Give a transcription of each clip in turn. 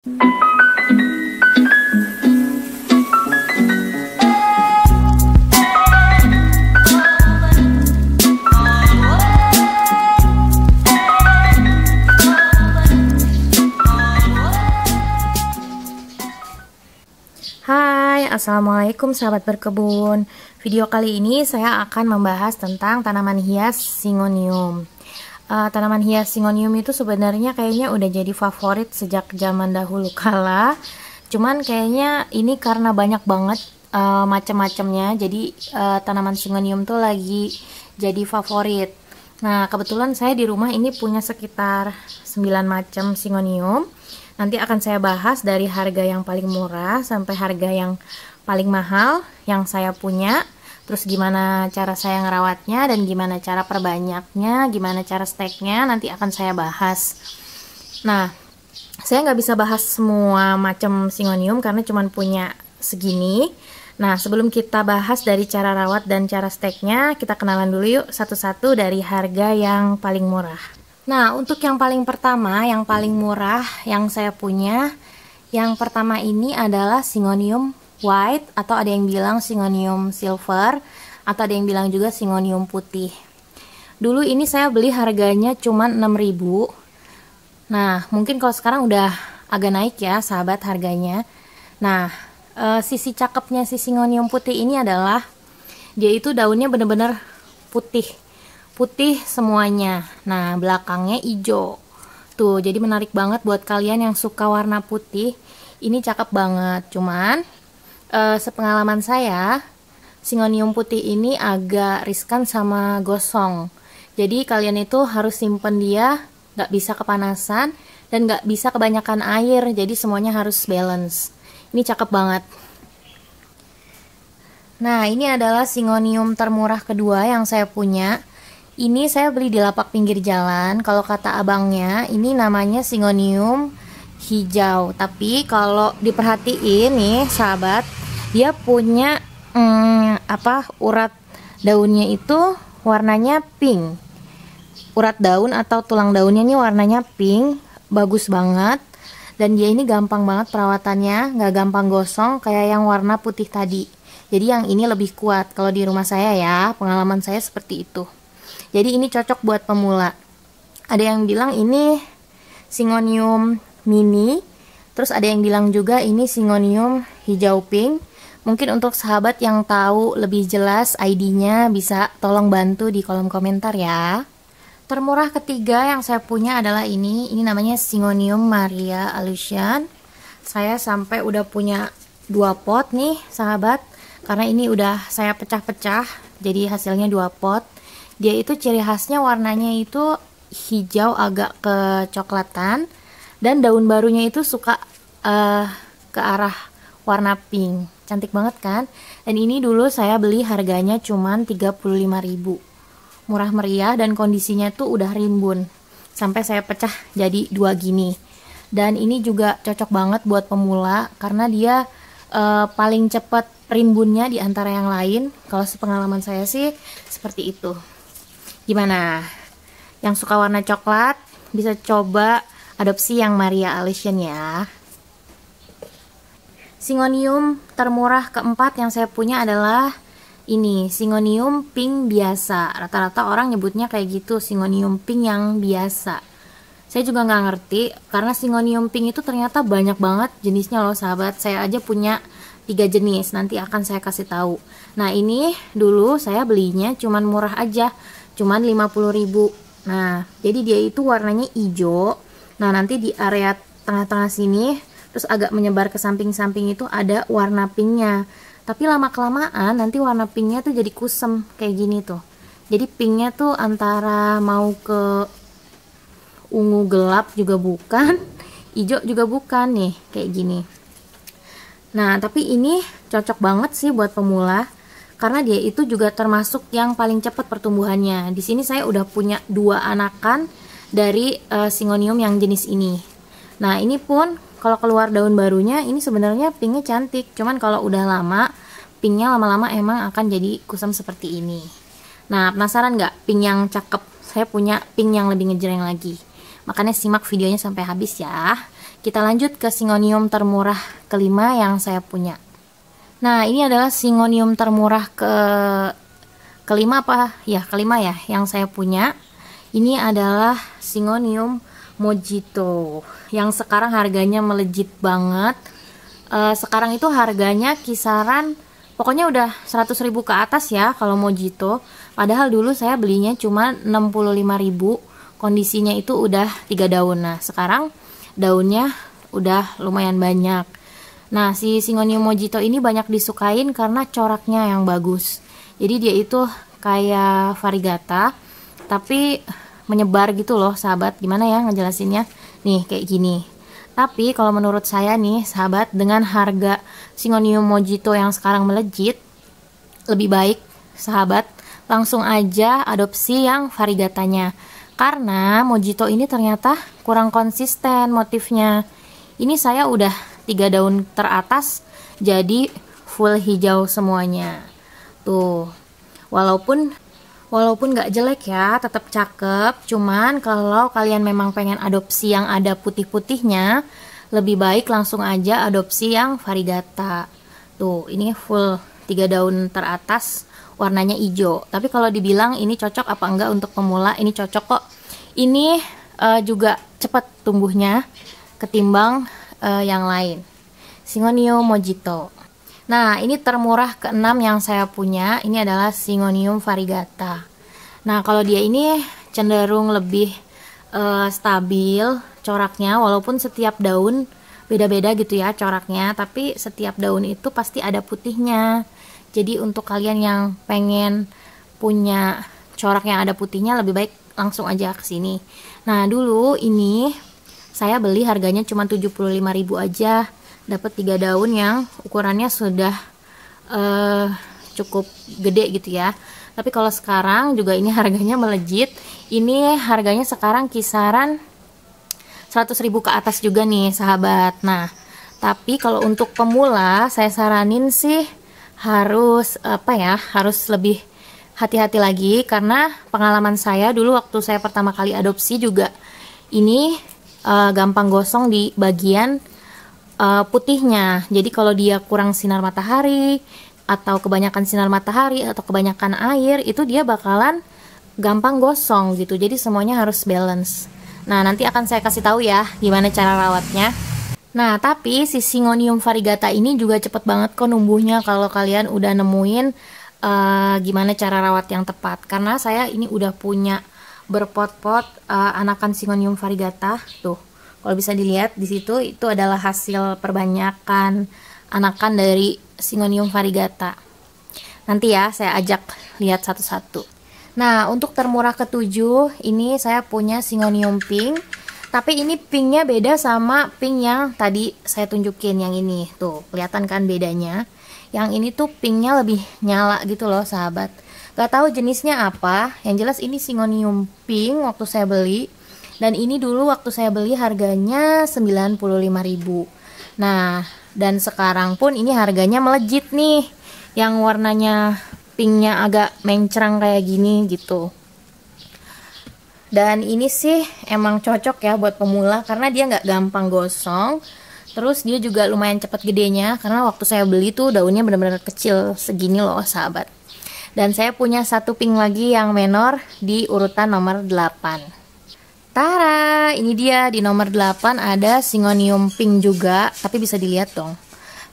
Hai, assalamualaikum sahabat berkebun. Video kali ini saya akan membahas tentang tanaman hias Syngonium. Tanaman hias Syngonium itu sebenarnya kayaknya udah jadi favorit sejak zaman dahulu kala. Cuman kayaknya ini karena banyak banget macam-macamnya, jadi tanaman Syngonium tuh lagi jadi favorit. Nah, kebetulan saya di rumah ini punya sekitar 9 macam Syngonium. Nanti akan saya bahas dari harga yang paling murah sampai harga yang paling mahal yang saya punya. Terus gimana cara saya ngerawatnya dan gimana cara perbanyaknya, gimana cara steknya, nanti akan saya bahas. Nah, saya nggak bisa bahas semua macam Syngonium karena cuma punya segini. Nah, sebelum kita bahas dari cara rawat dan cara steknya, kita kenalan dulu yuk satu-satu dari harga yang paling murah. Nah, untuk yang paling pertama, yang paling murah yang saya punya, yang pertama ini adalah Syngonium white, atau ada yang bilang Syngonium silver, atau ada yang bilang juga Syngonium putih. Dulu ini saya beli harganya cuma 6.000. Nah, mungkin kalau sekarang udah agak naik ya sahabat harganya. Nah, sisi cakepnya si Syngonium putih ini adalah dia itu daunnya bener-bener putih semuanya. Nah, belakangnya hijau. Tuh, jadi menarik banget buat kalian yang suka warna putih. Ini cakep banget. Cuman sepengalaman saya, Syngonium putih ini agak riskan sama gosong. Jadi kalian itu harus simpen dia, nggak bisa kepanasan dan nggak bisa kebanyakan air. Jadi semuanya harus balance. Ini cakep banget. Nah, ini adalah Syngonium termurah kedua yang saya punya. Ini saya beli di lapak pinggir jalan. Kalau kata abangnya, ini namanya Syngonium hijau. Tapi kalau diperhatiin nih, sahabat, dia punya urat daunnya itu warnanya pink. Urat daun atau tulang daunnya ini warnanya pink, bagus banget. Dan dia ini gampang banget perawatannya, nggak gampang gosong kayak yang warna putih tadi. Jadi yang ini lebih kuat. Kalau di rumah saya ya, pengalaman saya seperti itu. Jadi ini cocok buat pemula. Ada yang bilang ini Syngonium mini, terus ada yang bilang juga ini Syngonium hijau pink. Mungkin untuk sahabat yang tahu lebih jelas ID-nya bisa tolong bantu di kolom komentar ya. Termurah ketiga yang saya punya adalah ini namanya Syngonium Maria Alusian. Saya sampai udah punya 2 pot nih sahabat, karena ini udah saya pecah-pecah, jadi hasilnya 2 pot. Dia itu ciri khasnya warnanya itu hijau agak kecoklatan, dan daun barunya itu suka ke arah warna pink. Cantik banget kan? Dan ini dulu saya beli harganya cuman 35.000. Murah meriah dan kondisinya tuh udah rimbun. Sampai saya pecah jadi 2 gini. Dan ini juga cocok banget buat pemula karena dia paling cepat rimbunnya di antara yang lain. Kalau sepengalaman saya sih seperti itu. Gimana? Yang suka warna coklat bisa coba adopsi yang Maria Alusian ya. Syngonium termurah keempat yang saya punya adalah ini Syngonium pink biasa. Rata-rata orang nyebutnya kayak gitu, Syngonium pink yang biasa. Saya juga nggak ngerti karena Syngonium pink itu ternyata banyak banget jenisnya loh sahabat. Saya aja punya 3 jenis, nanti akan saya kasih tahu. Nah, ini dulu saya belinya cuman murah aja, cuman 50.000. Nah, jadi dia itu warnanya hijau. Nah, nanti di area tengah-tengah sini terus agak menyebar ke samping-samping itu ada warna pinknya. Tapi lama-kelamaan nanti warna pinknya tuh jadi kusem kayak gini tuh. Jadi pinknya tuh antara mau ke ungu gelap juga bukan, hijau juga bukan nih, kayak gini. Nah, tapi ini cocok banget sih buat pemula karena dia itu juga termasuk yang paling cepat pertumbuhannya. Di sini saya udah punya 2 anakan dari Syngonium yang jenis ini. Nah, ini pun kalau keluar daun barunya ini sebenarnya pinknya cantik, cuman kalau udah lama pinknya lama-lama emang akan jadi kusam seperti ini. Nah, penasaran nggak pink yang cakep? Saya punya pink yang lebih ngejreng lagi. Makanya simak videonya sampai habis ya. Kita lanjut ke Syngonium termurah kelima yang saya punya. Nah, ini adalah Syngonium termurah kelima apa? Ya, kelima ya yang saya punya. Ini adalah Syngonium Mojito yang sekarang harganya melejit banget. Sekarang itu harganya kisaran pokoknya udah 100.000 ke atas ya kalau Mojito. Padahal dulu saya belinya cuma 65.000. Kondisinya itu udah 3 daun. Nah, sekarang daunnya udah lumayan banyak. Nah, si Syngonium Mojito ini banyak disukain karena coraknya yang bagus. Jadi dia itu kayak variegata tapi menyebar gitu loh, sahabat. Gimana ya ngejelasinnya? Nih, kayak gini. Tapi kalau menurut saya nih, sahabat, dengan harga Syngonium Mojito yang sekarang melejit, lebih baik, sahabat, langsung aja adopsi yang variegatanya. Karena Mojito ini ternyata kurang konsisten motifnya. Ini saya udah 3 daun teratas jadi full hijau semuanya. Tuh. Walaupun nggak jelek ya, tetap cakep. Cuman kalau kalian memang pengen adopsi yang ada putih-putihnya, lebih baik langsung aja adopsi yang variegata. Tuh, ini full 3 daun teratas. Warnanya hijau. Tapi kalau dibilang ini cocok apa enggak untuk pemula, ini cocok kok. Ini juga cepat tumbuhnya ketimbang yang lain. Syngonium Mojito. Nah, ini termurah keenam yang saya punya. Ini adalah Syngonium variegata. Nah, kalau dia ini cenderung lebih stabil coraknya, walaupun setiap daun beda-beda gitu ya coraknya, tapi setiap daun itu pasti ada putihnya. Jadi untuk kalian yang pengen punya corak yang ada putihnya, lebih baik langsung aja ke sini. Nah, dulu ini saya beli harganya cuma 75.000 aja. Dapat 3 daun yang ukurannya sudah cukup gede gitu ya. Tapi kalau sekarang juga ini harganya melejit. Ini harganya sekarang kisaran 100.000 ke atas juga nih, sahabat. Nah, tapi kalau untuk pemula saya saranin sih harus harus lebih hati-hati lagi, karena pengalaman saya dulu waktu saya pertama kali adopsi juga ini gampang gosong di bagian putihnya. Jadi kalau dia kurang sinar matahari atau kebanyakan sinar matahari atau kebanyakan air, itu dia bakalan gampang gosong gitu. Jadi semuanya harus balance. Nah, nanti akan saya kasih tahu ya gimana cara rawatnya. Nah, tapi si Syngonium variegata ini juga cepet banget kok numbuhnya kalau kalian udah nemuin gimana cara rawat yang tepat. Karena saya ini udah punya berpot-pot anakan Syngonium variegata. Tuh, kalau bisa dilihat di situ, itu adalah hasil perbanyakan anakan dari Syngonium variegata. Nanti ya saya ajak lihat satu-satu. Nah, untuk termurah ketujuh ini saya punya Syngonium pink. Tapi ini pinknya beda sama pink yang tadi saya tunjukin, yang ini. Tuh, kelihatan kan bedanya? Yang ini tuh pinknya lebih nyala gitu loh, sahabat. Gak tahu jenisnya apa. Yang jelas ini Syngonium pink waktu saya beli. Dan ini dulu waktu saya beli harganya 95.000. Nah, dan sekarang pun ini harganya melejit nih. Yang warnanya pinknya agak mencrang kayak gini gitu. Dan ini sih emang cocok ya buat pemula karena dia nggak gampang gosong. Terus dia juga lumayan cepat gedenya karena waktu saya beli tuh daunnya benar-benar kecil segini loh, sahabat. Dan saya punya satu pink lagi yang menor di urutan nomor 8. Tara, ini dia di nomor 8 ada Syngonium pink juga, tapi bisa dilihat dong.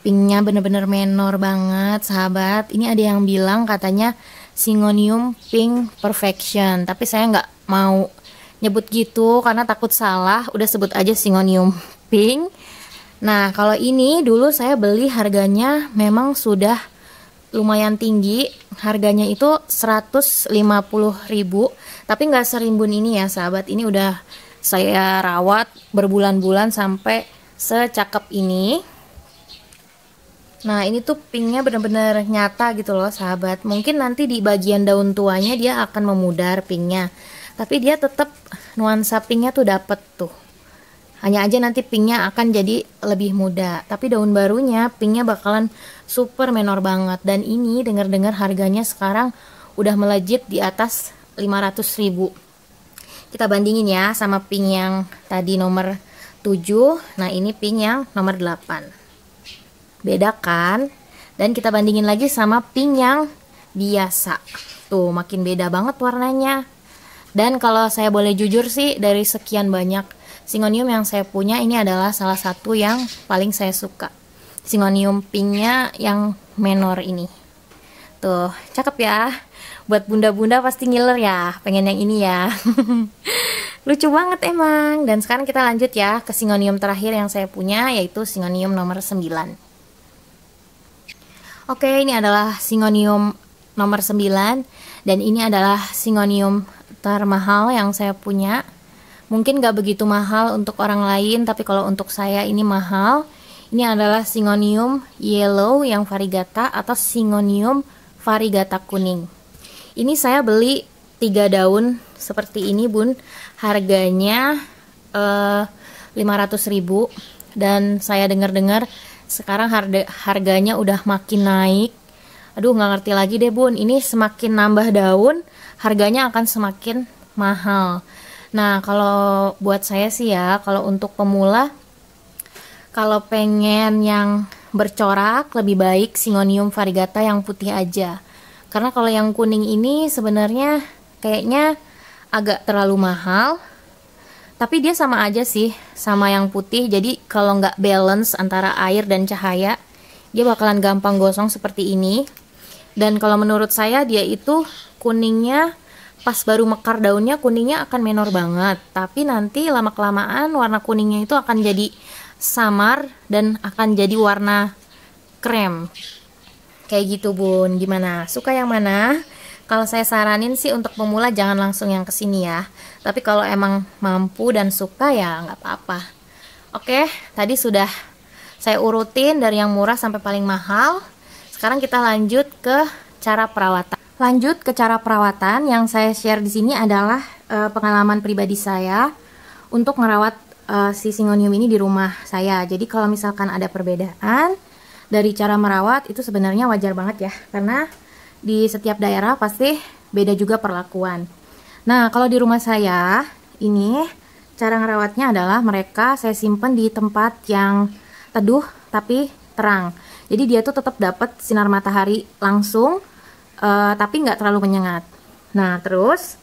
Pinknya bener-bener menor banget, sahabat. Ini ada yang bilang katanya Syngonium pink perfection, tapi saya nggak mau nyebut gitu karena takut salah. Udah sebut aja Syngonium pink. Nah, kalau ini dulu saya beli harganya memang sudah lumayan tinggi. Harganya itu 150.000, tapi nggak serimbun ini ya, sahabat. Ini udah saya rawat berbulan-bulan sampai secakep ini. Nah, ini tuh pinknya bener-bener nyata gitu loh, sahabat. Mungkin nanti di bagian daun tuanya dia akan memudar pinknya, tapi dia tetap nuansa pinknya tuh dapet tuh. Hanya aja nanti pinknya akan jadi lebih muda, tapi daun barunya pinknya bakalan super menor banget. Dan ini dengar-dengar harganya sekarang udah melejit di atas 500.000. Kita bandingin ya sama pink yang tadi nomor 7. Nah, ini pink yang nomor 8. Beda kan? Dan kita bandingin lagi sama pink yang biasa. Tuh, makin beda banget warnanya. Dan kalau saya boleh jujur sih, dari sekian banyak Syngonium yang saya punya, ini adalah salah satu yang paling saya suka. Syngonium pinknya yang menor ini. Tuh, cakep ya. Buat bunda-bunda pasti ngiler ya, pengen yang ini ya. Lucu banget emang. Dan sekarang kita lanjut ya ke Syngonium terakhir yang saya punya, yaitu Syngonium nomor 9. Oke, ini adalah Syngonium nomor 9. Dan ini adalah Syngonium termahal yang saya punya. Mungkin gak begitu mahal untuk orang lain, tapi kalau untuk saya ini mahal. Ini adalah Syngonium yellow yang variegata atau Syngonium variegata kuning. Ini saya beli 3 daun seperti ini bun, harganya 500.000. Dan saya dengar-dengar sekarang harganya udah makin naik. Aduh, nggak ngerti lagi deh bun, ini semakin nambah daun harganya akan semakin mahal. Nah, kalau buat saya sih ya, kalau untuk pemula, kalau pengen yang bercorak, lebih baik Syngonium variegata yang putih aja. Karena kalau yang kuning ini sebenarnya kayaknya agak terlalu mahal. Tapi dia sama aja sih, sama yang putih. Jadi kalau nggak balance antara air dan cahaya, dia bakalan gampang gosong seperti ini. Dan kalau menurut saya dia itu kuningnya pas baru mekar daunnya, kuningnya akan menor banget. Tapi nanti lama-kelamaan warna kuningnya itu akan jadi samar dan akan jadi warna krem. Kayak gitu bun, gimana? Suka yang mana? Kalau saya saranin sih untuk pemula jangan langsung yang kesini ya. Tapi kalau emang mampu dan suka ya nggak apa-apa. Oke, tadi sudah saya urutin dari yang murah sampai paling mahal. Sekarang kita lanjut ke cara perawatan. Lanjut ke cara perawatan yang saya share di sini adalah pengalaman pribadi saya untuk merawat si Syngonium ini di rumah saya. Jadi kalau misalkan ada perbedaan dari cara merawat itu sebenarnya wajar banget ya, karena di setiap daerah pasti beda juga perlakuan. Nah, kalau di rumah saya ini cara ngerawatnya adalah mereka saya simpen di tempat yang teduh tapi terang. Jadi dia tuh tetap dapat sinar matahari langsung, tapi nggak terlalu menyengat. Nah terus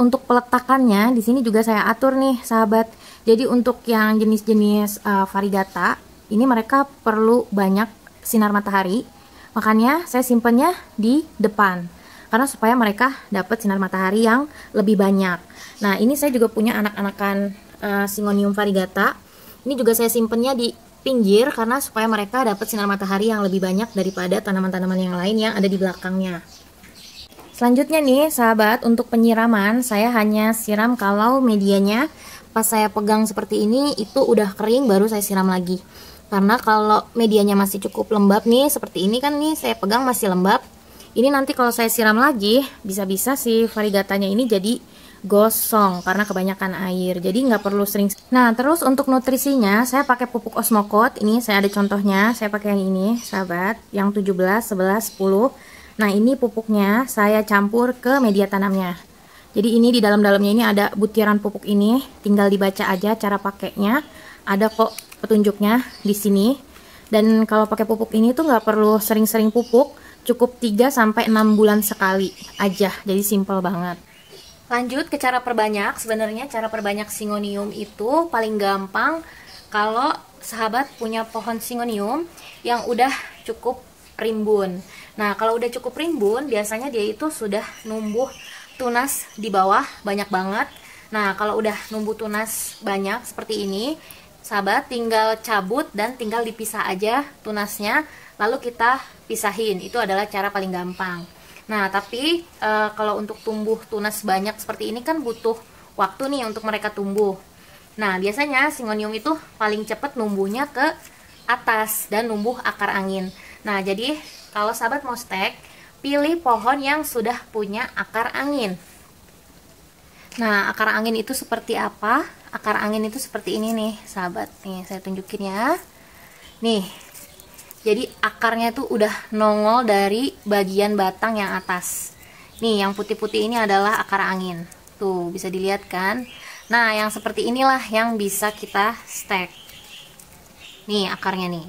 untuk peletakannya di sini juga saya atur nih sahabat. Jadi untuk yang jenis-jenis variegata ini mereka perlu banyak sinar matahari, makanya saya simpennya di depan karena supaya mereka dapat sinar matahari yang lebih banyak. Nah, ini saya juga punya anak-anakan Syngonium variegata. Ini juga saya simpennya di pinggir karena supaya mereka dapat sinar matahari yang lebih banyak daripada tanaman-tanaman yang lain yang ada di belakangnya. Selanjutnya nih sahabat, untuk penyiraman saya hanya siram kalau medianya pas saya pegang seperti ini itu udah kering baru saya siram lagi. Karena kalau medianya masih cukup lembab nih, seperti ini kan nih saya pegang masih lembab. Ini nanti kalau saya siram lagi, bisa-bisa si variegatanya ini jadi gosong karena kebanyakan air. Jadi nggak perlu sering. Nah, terus untuk nutrisinya saya pakai pupuk Osmocote. Ini saya ada contohnya, saya pakai yang ini, sahabat, yang 17, 11, 10. Nah, ini pupuknya saya campur ke media tanamnya. Jadi ini di dalam-dalamnya ini ada butiran pupuk ini, tinggal dibaca aja cara pakainya. Ada kok petunjuknya di sini. Dan kalau pakai pupuk ini tuh nggak perlu sering-sering pupuk, cukup 3-6 bulan sekali aja. Jadi simple banget. Lanjut ke cara perbanyak. Sebenarnya cara perbanyak Syngonium itu paling gampang kalau sahabat punya pohon Syngonium yang udah cukup rimbun. Nah, kalau udah cukup rimbun, biasanya dia itu sudah numbuh tunas di bawah banyak banget. Nah, kalau udah numbuh tunas banyak seperti ini, sahabat tinggal cabut dan tinggal dipisah aja tunasnya, lalu kita pisahin. Itu adalah cara paling gampang. Nah, tapi kalau untuk tumbuh tunas banyak seperti ini kan butuh waktu nih untuk mereka tumbuh. Nah, biasanya Syngonium itu paling cepat numbuhnya ke atas dan numbuh akar angin. Nah, jadi kalau sahabat mau stek, pilih pohon yang sudah punya akar angin. Nah, akar angin itu seperti apa? Akar angin itu seperti ini nih, sahabat. Nih, saya tunjukin ya. Nih, jadi akarnya tuh udah nongol dari bagian batang yang atas. Nih, yang putih-putih ini adalah akar angin. Tuh, bisa dilihat kan? Nah, yang seperti inilah yang bisa kita stek. Nih akarnya nih.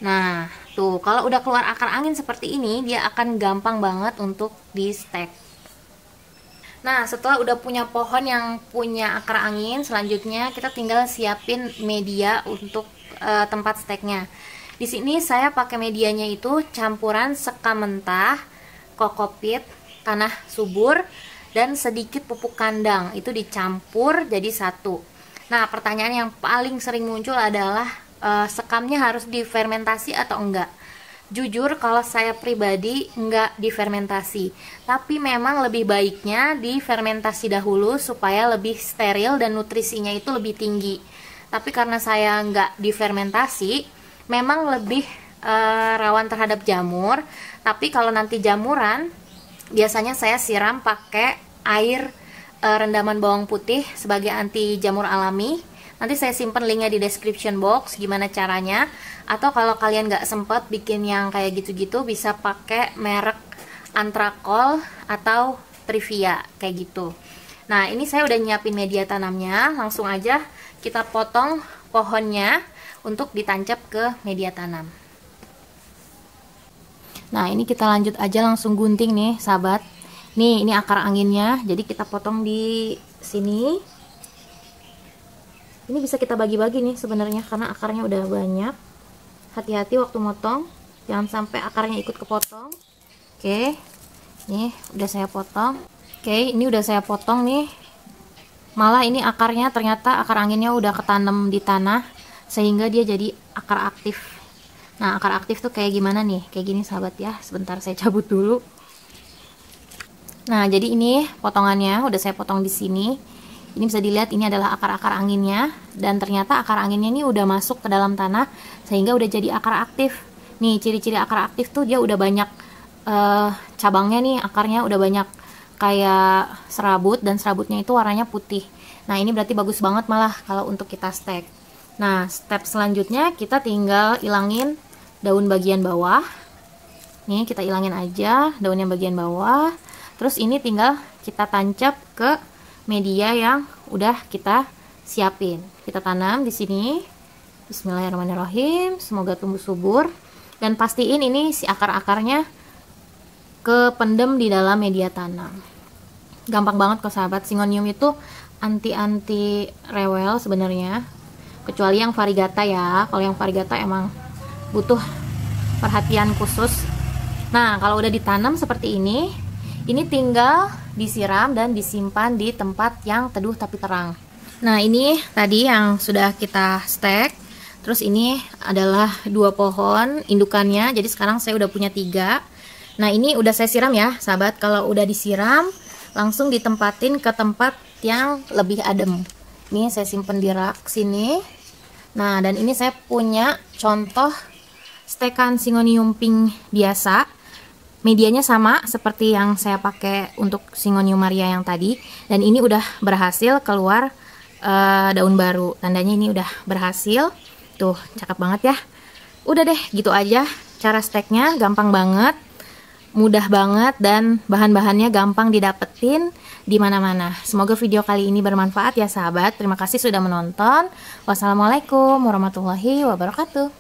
Nah, tuh kalau udah keluar akar angin seperti ini, dia akan gampang banget untuk di stek. Nah, setelah udah punya pohon yang punya akar angin, selanjutnya kita tinggal siapin media untuk tempat steknya. Di sini saya pakai medianya itu campuran sekam mentah, kokopit, tanah subur, dan sedikit pupuk kandang. Itu dicampur jadi satu. Nah, pertanyaan yang paling sering muncul adalah sekamnya harus difermentasi atau enggak? Jujur kalau saya pribadi enggak difermentasi, tapi memang lebih baiknya difermentasi dahulu supaya lebih steril dan nutrisinya itu lebih tinggi. Tapi karena saya enggak difermentasi, memang lebih rawan terhadap jamur. Tapi kalau nanti jamuran, biasanya saya siram pakai air rendaman bawang putih sebagai anti jamur alami. Nanti saya simpen linknya di description box gimana caranya. Atau kalau kalian nggak sempet bikin yang kayak gitu-gitu, bisa pakai merek Antrakol atau Trivia kayak gitu. Nah, ini saya udah nyiapin media tanamnya. Langsung aja kita potong pohonnya untuk ditancap ke media tanam. Nah, ini kita lanjut aja langsung gunting nih, sahabat. Nih, ini akar anginnya. Jadi kita potong di sini. Ini bisa kita bagi-bagi nih sebenarnya karena akarnya udah banyak. Hati-hati waktu motong, jangan sampai akarnya ikut kepotong. Oke, nih udah saya potong. Oke, ini udah saya potong nih. Malah ini akarnya ternyata akar anginnya udah ketanam di tanah sehingga dia jadi akar aktif. Nah, akar aktif tuh kayak gimana nih? Kayak gini sahabat ya. Sebentar saya cabut dulu. Nah, jadi ini potongannya udah saya potong di sini. Ini bisa dilihat ini adalah akar-akar anginnya, dan ternyata akar anginnya ini udah masuk ke dalam tanah sehingga udah jadi akar aktif. Nih ciri-ciri akar aktif tuh dia udah banyak cabangnya nih, akarnya udah banyak kayak serabut, dan serabutnya itu warnanya putih. Nah, ini berarti bagus banget malah kalau untuk kita stek. Nah, step selanjutnya kita tinggal ilangin daun bagian bawah. Nih kita ilangin aja daun yang bagian bawah. Terus ini tinggal kita tancap ke media yang udah kita siapin. Kita tanam di sini. Bismillahirrahmanirrahim. Semoga tumbuh subur, dan pastiin ini si akar-akarnya kependem di dalam media tanam. Gampang banget kok sahabat. Syngonium itu anti rewel sebenarnya, kecuali yang variegata ya. Kalau yang variegata emang butuh perhatian khusus. Nah, kalau udah ditanam seperti ini tinggal disiram dan disimpan di tempat yang teduh tapi terang. Nah, ini tadi yang sudah kita stek. Terus ini adalah 2 pohon indukannya. Jadi sekarang saya udah punya 3. Nah, ini udah saya siram ya sahabat. Kalau udah disiram, langsung ditempatin ke tempat yang lebih adem. Ini saya simpen di rak sini. Nah, dan ini saya punya contoh stekan Syngonium pink biasa. Medianya sama seperti yang saya pakai untuk Syngonium Maria yang tadi, dan ini udah berhasil keluar daun baru. Tandanya ini udah berhasil. Tuh, cakep banget ya. Udah deh, gitu aja cara steknya. Gampang banget, mudah banget, dan bahan-bahannya gampang didapetin di mana-mana. Semoga video kali ini bermanfaat ya sahabat. Terima kasih sudah menonton. Wassalamualaikum warahmatullahi wabarakatuh.